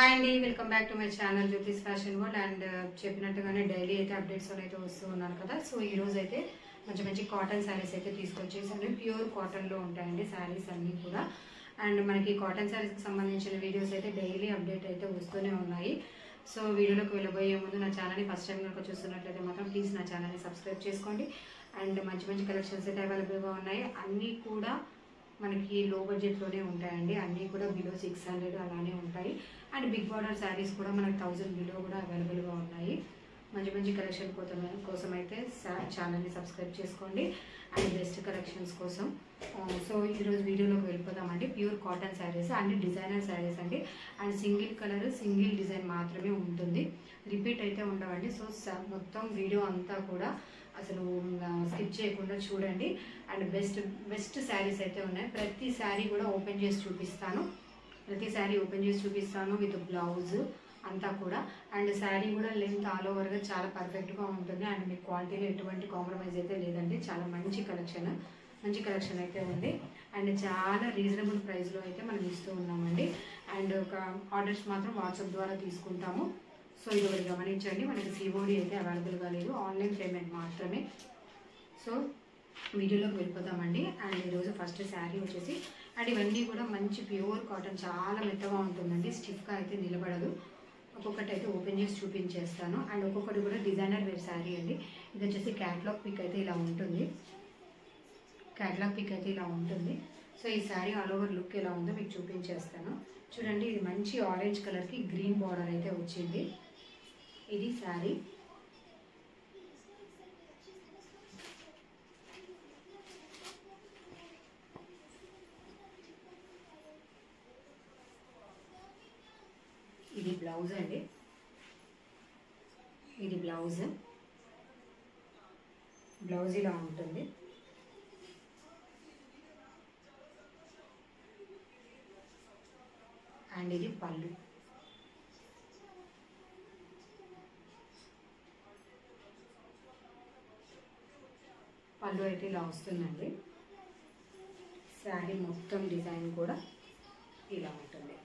Hi అండి, welcome back to my channel Jyothish fashion world. And చెప్పినట్టుగానే daily అయితే updates అయితే వస్తూ ఉన్నాను కదా. సో ఈ రోజు అయితే మంచి మంచి కాటన్ శారీస్ అయితే తీసుకొచ్చేసాను. ప్యూర్ కాటన్లో ఉంటాయండి శారీస్ అన్నీ కూడా. అండ్ మనకి కాటన్ శారీస్కి సంబంధించిన వీడియోస్ అయితే డైలీ అప్డేట్ అయితే వస్తూనే ఉన్నాయి. సో వీడియోలోకి వెళ్ళబోయే ముందు నా ఛానల్ని ఫస్ట్ టైం కనుక చూస్తున్నట్లయితే మాత్రం ప్లీజ్ నా ఛానల్ని సబ్స్క్రైబ్ చేసుకోండి. అండ్ మంచి మంచి కలెక్షన్స్ అయితే అవైలబుల్గా ఉన్నాయి. అన్నీ కూడా మనకి లో బడ్జెట్లోనే ఉంటాయండి. అన్నీ కూడా బిలో 600 అలానే ఉంటాయి. అండ్ బిగ్ బార్డర్ శారీస్ కూడా మనకి 1000 బిలో కూడా అవైలబుల్గా ఉన్నాయి. మంచి మంచి కలెక్షన్ కోసం అయితే ఛానల్ని సబ్స్క్రైబ్ చేసుకోండి. అండ్ బెస్ట్ కలెక్షన్స్ కోసం సో ఈరోజు వీడియోలోకి వెళ్ళిపోతామండి. Pure cotton saris and designer saris అండి. And single colour single design మాత్రమే ఉంటుంది, రిపీట్ అయితే ఉండవండి. సో మొత్తం వీడియో అంతా కూడా అసలు స్కిప్ చేయకుండా చూడండి. అండ్ బెస్ట్ శారీస్ అయితే ఉన్నాయి. ప్రతి శారీ కూడా ఓపెన్ చేసి చూపిస్తాను. విత్ బ్లౌజ్ అంతా కూడా. అండ్ శారీ కూడా లెంత్ ఆల్ ఓవర్గా చాలా పర్ఫెక్ట్గా ఉంటుంది. అండ్ మీకు క్వాలిటీలో ఎటువంటి కాంప్రమైజ్ అయితే లేదండి. చాలా మంచి కలెక్షన్ అయితే ఉంది. అండ్ చాలా రీజనబుల్ ప్రైస్లో అయితే మనం ఇస్తూ ఉన్నామండి. అండ్ ఒక ఆర్డర్స్ మాత్రం వాట్సాప్ ద్వారా తీసుకుంటాము. సో ఇది ఒకటి గమనించండి, మనకి సిఓడి అయితే అవైలబుల్గా లేదు, ఆన్లైన్ పేమెంట్ మాత్రమే. సో వీడియోలోకి వెళ్ళిపోతామండి. అండ్ ఈరోజు ఫస్ట్ శారీ వచ్చేసి, అండ్ ఇవన్నీ కూడా మంచి ప్యూర్ కాటన్, చాలా మెత్తగా ఉంటుందండి, స్టిఫ్గా అయితే నిలబడదు. ఒక్కొక్కటి అయితే ఓపెన్ చేసి చూపించేస్తాను. అండ్ ఒక్కొక్కటి కూడా డిజైనర్ వేర్ శారీ అండి. ఇది వచ్చేసి క్యాటలాగ్ పిక్ అయితే ఇలా ఉంటుంది. సో ఈ శారీ ఆల్ ఓవర్ లుక్ ఎలా ఉందో మీకు చూపించేస్తాను. చూడండి, ఇది మంచి ఆరెంజ్ కలర్కి గ్రీన్ బార్డర్ అయితే వచ్చింది. ఇది శారీ. ఇది బ్లౌజ్ అండి. ఇది బ్లౌజ్ ఇలా ఉంటుంది. అండ్ ఇది పళ్ళు. అయితే ఇలా వస్తుందండి. శారీ మొత్తం డిజైన్ కూడా ఇలా ఉంటుంది.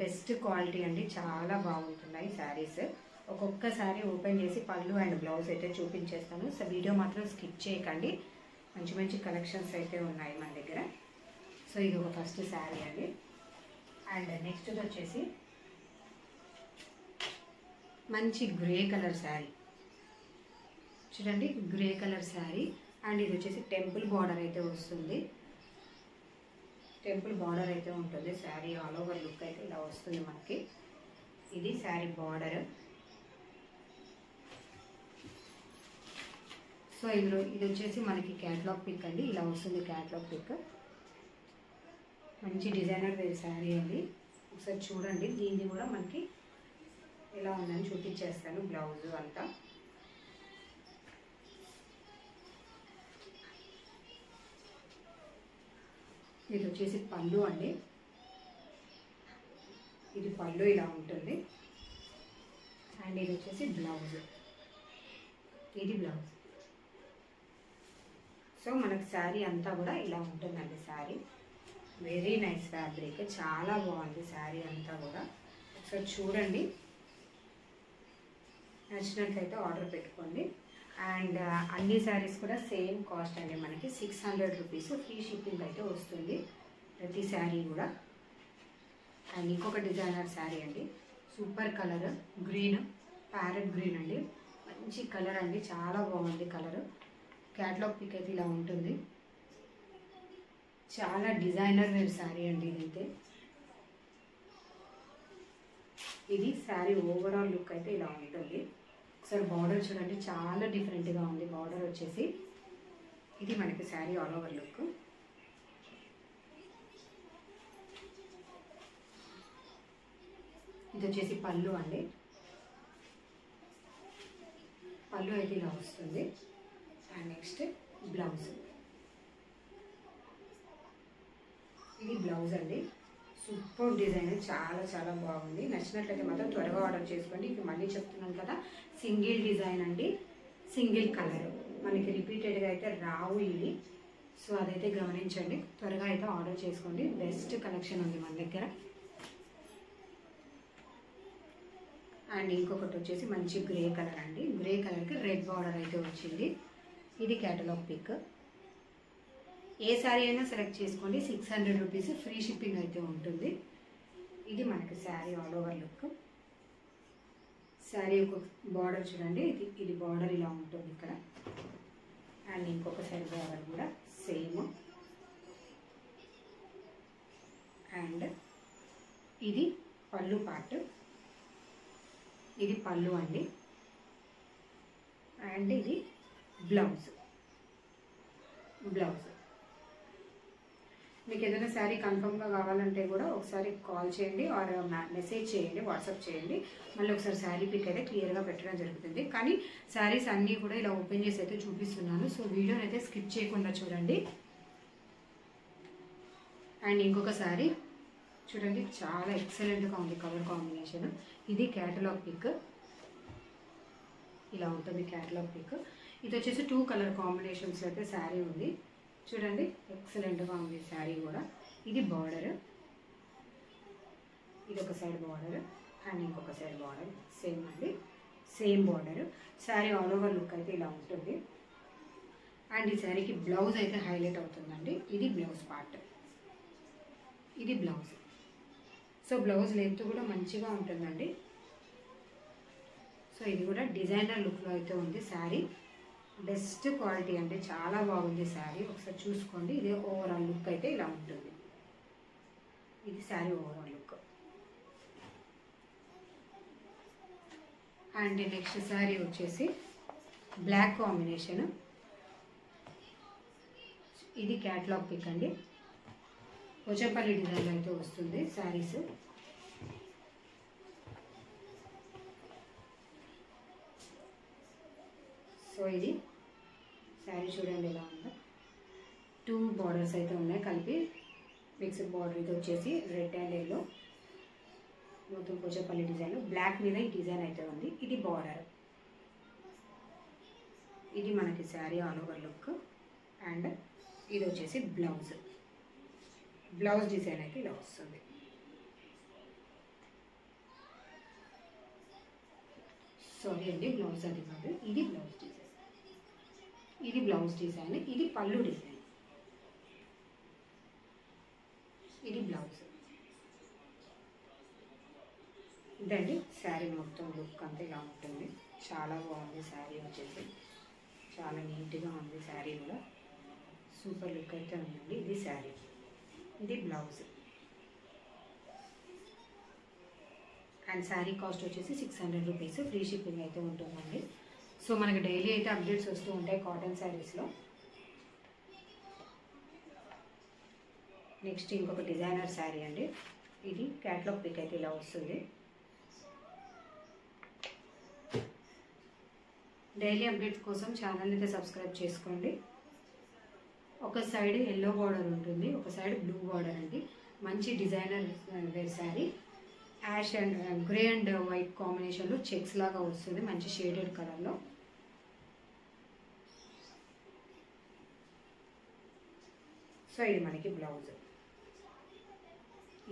బెస్ట్ క్వాలిటీ అండి, చాలా బాగుంటున్నాయి శారీస్. ఒక్కొక్క శారీ ఓపెన్ చేసి పళ్ళు అండ్ బ్లౌజ్ అయితే చూపించేస్తాను. సో వీడియో మాత్రం స్కిప్ చేయకండి. మంచి కలెక్షన్స్ అయితే ఉన్నాయి మన దగ్గర. సో ఇది ఒక ఫస్ట్ శారీ అండి. అండ్ నెక్స్ట్ వచ్చేసి మంచి గ్రే కలర్ శారీ. చూడండి, గ్రే కలర్ శారీ. అండ్ ఇది వచ్చేసి టెంపుల్ బార్డర్ అయితే వస్తుంది. శారీ ఆల్ ఓవర్ లుక్ అయితే ఇలా వస్తుంది మనకి. ఇది శారీ బార్డర్. సో ఇది వచ్చేసి మనకి క్యాటలాగ్ పిక్ అండి. ఇలా వస్తుంది క్యాటలాగ్ పిక్. మంచి డిజైనర్ వేర్ శారీ అండి. ఒకసారి చూడండి, దీన్ని కూడా మనకి ఎలా ఉందని చూపించేస్తాను. బ్లౌజ్ అంతా ఇది వచ్చేసి పళ్ళు అండి. ఇది పళ్ళు ఇలా ఉంటుంది. అండ్ ఇది వచ్చేసి బ్లౌజ్. ఇది బ్లౌజ్. సో మనకి శారీ అంతా కూడా ఇలా ఉంటుందండి. శారీ వెరీ నైస్ ఫ్యాబ్రిక్, చాలా బాగుంది శారీ అంతా కూడా. ఒకసారి చూడండి, నచ్చినట్లయితే ఆర్డర్ పెట్టుకోండి. అండ్ అన్ని శారీస్ కూడా సేమ్ కాస్ట్ అండి, మనకి 600 రూపీస్. ఫ్రీ షిప్పింగ్ అయితే వస్తుంది ప్రతి శారీ కూడా. అండ్ ఇంకొక డిజైనర్ శారీ అండి. Super colour, green, parrot green అండి. మంచి కలర్ అండి, చాలా బాగుంది కలర్. క్యాటలాగ్ పిక్ అయితే ఇలా ఉంటుంది. చాలా డిజైనర్ వేర్ శారీ అండి ఇదైతే. ఇది శారీ ఓవరాల్ లుక్ అయితే ఇలా ఉంటుంది. ఒకసారి బార్డర్ చూడండి, చాలా డిఫరెంట్గా ఉంది బార్డర్ వచ్చేసి. ఇది మనకి శారీ ఆల్ ఓవర్ లుక్. ఇది వచ్చేసి పళ్ళు అండి. పళ్ళు అయితే ఇలా వస్తుంది. And next blouse. ఇది బ్లౌజ్ అండి. సూపర్ డిజైన్, చాలా బాగుంది. నచ్చినట్లయితే మాత్రం త్వరగా ఆర్డర్ చేసుకోండి. ఇప్పుడు మళ్ళీ చెప్తున్నాను కదా, సింగిల్ డిజైన్ అండి, సింగిల్ కలర్, మనకి రిపీటెడ్గా అయితే రావు ఇవి. సో అదైతే గమనించండి, త్వరగా అయితే ఆర్డర్ చేసుకోండి. బెస్ట్ కలెక్షన్ ఉంది మన దగ్గర. అండ్ ఇంకొకటి వచ్చేసి మంచి గ్రే కలర్ అండి. గ్రే కలర్కి రెడ్ బార్డర్ అయితే వచ్చింది. ఇది కేటలాగ్ పిక్. ఏ శారీ అయినా సెలెక్ట్ చేసుకోండి. 600 రూపీస్ ఫ్రీ షిప్పింగ్ అయితే ఉంటుంది. ఇది మనకి sari all over look. Sari ఒక బార్డర్ చూడండి, ఇది బార్డర్ ఇలా ఉంటుంది ఇక్కడ. అండ్ ఇంకొక సైడ్ బార్డర్ కూడా సేమ్. అండ్ ఇది పళ్ళు పార్ట్, ఇది పళ్ళు అండి. అండ్ ఇది బ్లౌజ్. మీకు ఏదైనా శారీ కన్ఫర్మ్గా కావాలంటే కూడా ఒకసారి కాల్ చేయండి ఆర్ మెసేజ్ చేయండి, వాట్సాప్ చేయండి. మళ్ళీ ఒకసారి శారీ పిక్ అయితే క్లియర్గా పెట్టడం జరుగుతుంది. కానీ శారీస్ అన్నీ కూడా ఇలా ఓపెన్ చేసి అయితే చూపిస్తున్నాను. సో వీడియోని అయితే స్కిప్ చేయకుండా చూడండి. అండ్ ఇంకొక శారీ చూడండి, చాలా ఎక్సలెంట్గా ఉంది కలర్ కాంబినేషన్. ఇది కేటలాగ్ పిక్, ఇలా ఉంటుంది కేటలాగ్ పిక్. ఇది వచ్చేసి 2 కలర్ కాంబినేషన్స్ అయితే శారీ ఉంది. చూడండి ఎక్సలెంట్గా ఉంది శారీ కూడా. ఇది బార్డర్, ఇది ఒక సైడ్ బార్డర్ అండ్ ఇంకొక సైడ్ బార్డర్ సేమ్ అండి, same border. Sari all over look అయితే ఇలా ఉంటుంది. అండ్ ఈ శారీకి బ్లౌజ్ అయితే హైలైట్ అవుతుందండి. ఇది బ్లౌజ్ పార్ట్, ఇది బ్లౌజ్. సో బ్లౌజ్ లెంత్ కూడా మంచిగా ఉంటుందండి. సో ఇది కూడా డిజైనర్ లుక్లో అయితే ఉంది శారీ. బెస్ట్ క్వాలిటీ అంటే చాలా బాగుంది శారీ, ఒకసారి చూసుకోండి. ఇదే ఓవరాల్ లుక్ అయితే ఇలా ఉంటుంది. ఇది sari overall look. And next sari వచ్చేసి బ్లాక్ కాంబినేషన్. ఇది క్యాట్లాగ్ పిక్ అండి. పోచంపల్లి డిజైన్ అయితే వస్తుంది శారీస్. సో ఇది శారీ చూడండి ఎలా ఉందో. 2 బార్డర్స్ అయితే ఉన్నాయి కలిపి, మిక్స్డ్ బార్డర్. ఇది వచ్చేసి రెడ్ అండ్ ఎల్లో, మొత్తం పోచంపల్లి డిజైన్. బ్లాక్ మీద ఈ డిజైన్ అయితే ఉంది. ఇది బార్డర్, ఇది మనకి sari all over look. And ఇది వచ్చేసి బ్లౌజ్. బ్లౌజ్ డిజైన్ అయితే ఇలా వస్తుంది. సారీ అండి, బ్లౌజ్ అది కాదు, ఇది బ్లౌజ్ డిజైన్. ఇది బ్లౌజ్ డిజైన్, ఇది పళ్ళు డిజైన్, ఇది బ్లౌజ్. ఇదండి శారీ మొత్తం లుక్ అంతా ఇలా ఉంటుంది. చాలా బాగుంది శారీ వచ్చేసి, చాలా నీట్గా ఉంది శారీ కూడా. సూపర్ లుక్ అయితే ఉందండి. ఇది శారీ, ఇది బ్లౌజ్. అండ్ శారీ కాస్ట్ వచ్చేసి 600 రూపీస్ ఫ్రీ షిప్పింగ్ అయితే ఉంటుందండి. సో మనకి డైలీ అయితే అప్డేట్స్ వస్తూ ఉంటాయి కాటన్ శారీస్లో. నెక్స్ట్ ఇంకొక డిజైనర్ శారీ అండి. ఇది క్యాట్లాగ్ పిక్ అయితే ఇలా వస్తుంది. డైలీ అప్డేట్స్ కోసం ఛానల్ అయితే సబ్స్క్రైబ్ చేసుకోండి. ఒక సైడ్ ఎల్లో బార్డర్ ఉంటుంది, ఒక సైడ్ బ్లూ బార్డర్ అండి. మంచి designer wear sari. Ash and grey and white కాంబినేషన్లో చెక్స్ లాగా వస్తుంది, మంచి షేడెడ్ కలర్లో. సో ఇది మనకి బ్లౌజ్.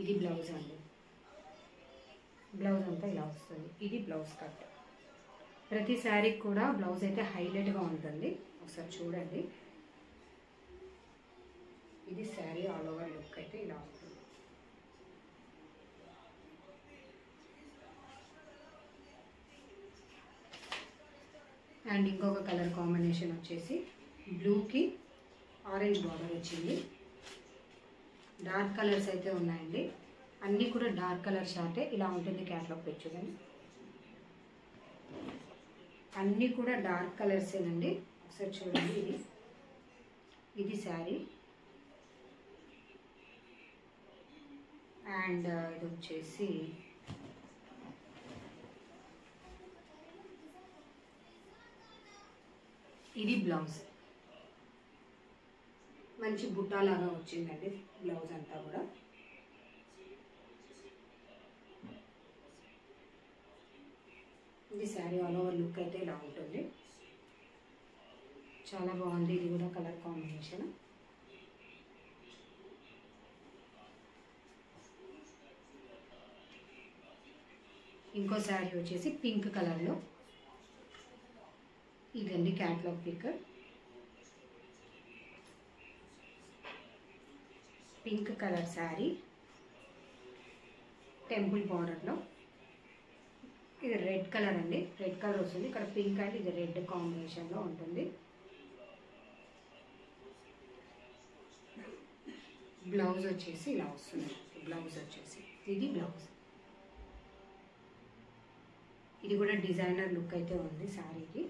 ఇది బ్లౌజ్ అండి. బ్లౌజ్ అంతా ఇలా వస్తుంది. ఇది బ్లౌజ్ కట్. ప్రతి శారీకి కూడా బ్లౌజ్ అయితే హైలైట్గా ఉంటుంది, ఒకసారి చూడండి. ఇది శారీ ఆల్ ఓవర్ లుక్ అయితే ఇలా ఉంటుంది. అండ్ ఇంకొక కలర్ కాంబినేషన్ వచ్చేసి బ్లూకి ఆరెంజ్ బార్డర్ వచ్చింది. డార్క్ కలర్స్ అయితే ఉన్నాయండి, అన్నీ కూడా డార్క్ కలర్ షార్టే. ఇలా ఉంటుంది క్యాట్లాగ్ పిక్ చూడండి, అన్నీ కూడా డార్క్ కలర్సేనండి. ఒకసారి చూడండి. ఇది శారీ. అండ్ ఇది వచ్చేసి ఇది బ్లౌజ్. మంచి బుట్టాలాగా వచ్చిందండి బ్లౌజ్ అంతా కూడా. ఇది శారీ ఆల్ ఓవర్ లుక్ అయితే ఇలా ఉంటుంది. చాలా బాగుంది. ఇది కూడా కలర్ కాంబినేషన్. ఇంకో శారీ వచ్చేసి పింక్ కలర్లో, ఇదండి catalogue pic. Pink colour sari temple బార్డర్లో, ఇది రెడ్ కలర్ అండి, రెడ్ కలర్ వస్తుంది. ఇక్కడ పింక్ అండ్ ఇది రెడ్ కాంబినేషన్లో ఉంటుంది. బ్లౌజ్ వచ్చేసి ఇలా వస్తుంది. బ్లౌజ్ వచ్చేసి ఇది బ్లౌజ్. ఇది కూడా డిజైనర్ లుక్ అయితే ఉంది శారీకి.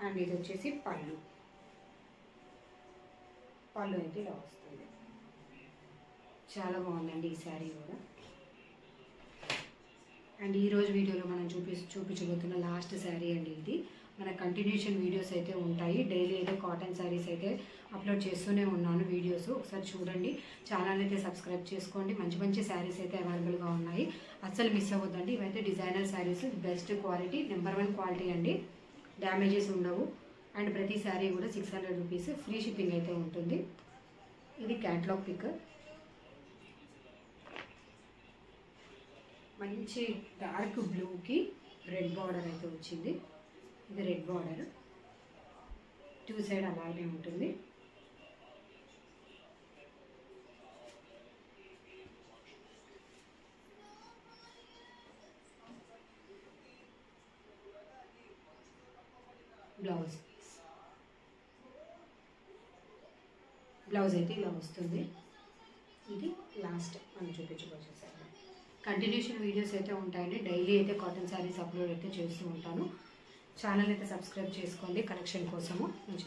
అండ్ ఇది వచ్చేసి పళ్ళు. పళ్ళు అయితే ఇలా వస్తుంది. చాలా బాగుందండి ఈ శారీ కూడా. అండ్ ఈరోజు వీడియోలో మనం చూపించబోతున్న లాస్ట్ శారీ అండి ఇది. మన కంటిన్యూషన్ వీడియోస్ అయితే ఉంటాయి. డైలీ అయితే కాటన్ శారీస్ అయితే అప్లోడ్ చేస్తూనే ఉన్నాను వీడియోస్. ఒకసారి చూడండి, ఛానల్ అయితే సబ్స్క్రైబ్ చేసుకోండి. మంచి మంచి శారీస్ అయితే అవైలబుల్గా ఉన్నాయి, అస్సలు మిస్ అవ్వద్దండి. ఇవైతే designer saris, best quality, number 1 quality అండి. డ్యామేజెస్ ఉండవు. అండ్ ప్రతి శారీ కూడా 600 రూపీస్, ఫ్రీ షిప్పింగ్ అయితే ఉంటుంది. ఇది క్యాట్లాగ్ పిక్. మంచి డార్క్ బ్లూకి రెడ్ బార్డర్ అయితే వచ్చింది. ఇది రెడ్ బార్డర్, 2 సైడ్ అలాగే ఉంటుంది. బ్లౌజ్ అయితే ఇలా వస్తుంది. ఇది లాస్ట్ మనం చూపించుకోవచ్చు. కంటిన్యూషన్ వీడియోస్ అయితే ఉంటాయండి. డైలీ అయితే కాటన్ శారీస్ అప్లోడ్ అయితే చేస్తూ ఉంటాను. ఛానల్ అయితే సబ్స్క్రైబ్ చేసుకోండి కలెక్షన్ కోసము. మంచి